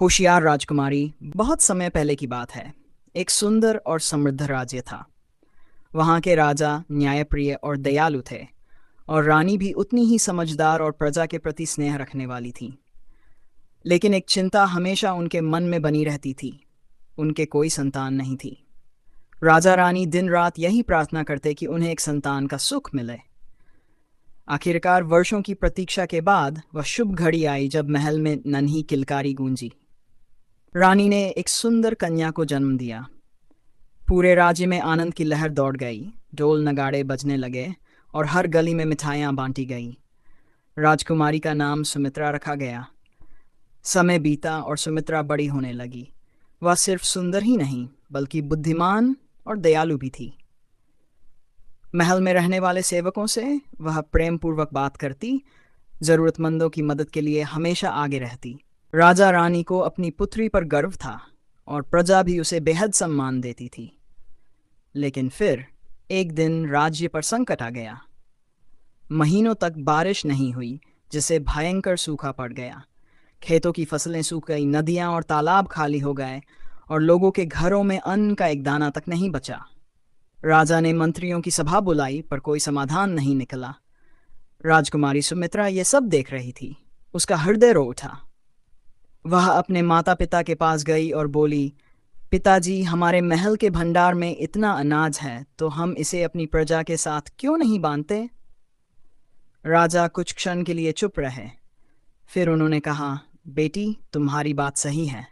होशियार राजकुमारी। बहुत समय पहले की बात है। एक सुंदर और समृद्ध राज्य था। वहाँ के राजा न्यायप्रिय और दयालु थे, और रानी भी उतनी ही समझदार और प्रजा के प्रति स्नेह रखने वाली थी। लेकिन एक चिंता हमेशा उनके मन में बनी रहती थी। उनके कोई संतान नहीं थी। राजा रानी दिन रात यही प्रार्थना करते कि उन्हें एक संतान का सुख मिले। आखिरकार वर्षों की प्रतीक्षा के बाद वह शुभ घड़ी आई जब महल में नन्ही किलकारी गूंजी। रानी ने एक सुंदर कन्या को जन्म दिया। पूरे राज्य में आनंद की लहर दौड़ गई। ढोल नगाड़े बजने लगे और हर गली में मिठाइयाँ बांटी गई। राजकुमारी का नाम सुमित्रा रखा गया। समय बीता और सुमित्रा बड़ी होने लगी। वह सिर्फ सुंदर ही नहीं बल्कि बुद्धिमान और दयालु भी थी। महल में रहने वाले सेवकों से वह प्रेम पूर्वक बात करती, जरूरतमंदों की मदद के लिए हमेशा आगे रहती। राजा रानी को अपनी पुत्री पर गर्व था और प्रजा भी उसे बेहद सम्मान देती थी। लेकिन फिर एक दिन राज्य पर संकट आ गया। महीनों तक बारिश नहीं हुई, जिससे भयंकर सूखा पड़ गया। खेतों की फसलें सूख गई, नदियां और तालाब खाली हो गए, और लोगों के घरों में अन्न का एक दाना तक नहीं बचा। राजा ने मंत्रियों की सभा बुलाई, पर कोई समाधान नहीं निकला। राजकुमारी सुमित्रा ये सब देख रही थी। उसका हृदय रो उठा। वह अपने माता पिता के पास गई और बोली, पिताजी, हमारे महल के भंडार में इतना अनाज है, तो हम इसे अपनी प्रजा के साथ क्यों नहीं बांटते? राजा कुछ क्षण के लिए चुप रहे। फिर उन्होंने कहा, बेटी, तुम्हारी बात सही है।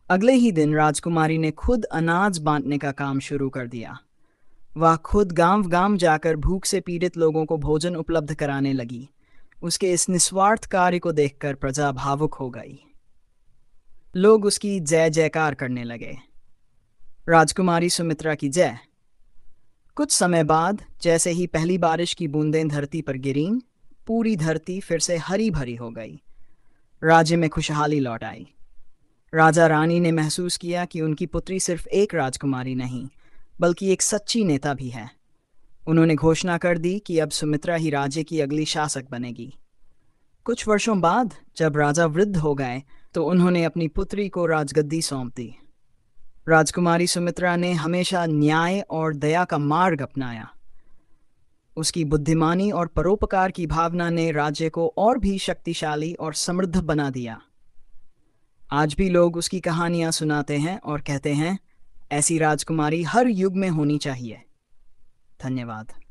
अगले ही दिन राजकुमारी ने खुद अनाज बांटने का काम शुरू कर दिया। वह खुद गांव गांव जाकर भूख से पीड़ित लोगों को भोजन उपलब्ध कराने लगी। उसके इस निस्वार्थ कार्य को देखकर प्रजा भावुक हो गई। लोग उसकी जय जयकार करने लगे। राजकुमारी सुमित्रा की जय। कुछ समय बाद जैसे ही पहली बारिश की बूंदें धरती पर गिरीं, पूरी धरती फिर से हरी भरी हो गई। राज्य में खुशहाली लौट आई। राजा रानी ने महसूस किया कि उनकी पुत्री सिर्फ एक राजकुमारी नहीं बल्कि एक सच्ची नेता भी है। उन्होंने घोषणा कर दी कि अब सुमित्रा ही राज्य की अगली शासक बनेगी। कुछ वर्षों बाद जब राजा वृद्ध हो गए तो उन्होंने अपनी पुत्री को राजगद्दी सौंप दी। राजकुमारी सुमित्रा ने हमेशा न्याय और दया का मार्ग अपनाया। उसकी बुद्धिमानी और परोपकार की भावना ने राज्य को और भी शक्तिशाली और समृद्ध बना दिया। आज भी लोग उसकी कहानियां सुनाते हैं और कहते हैं, ऐसी राजकुमारी हर युग में होनी चाहिए। धन्यवाद।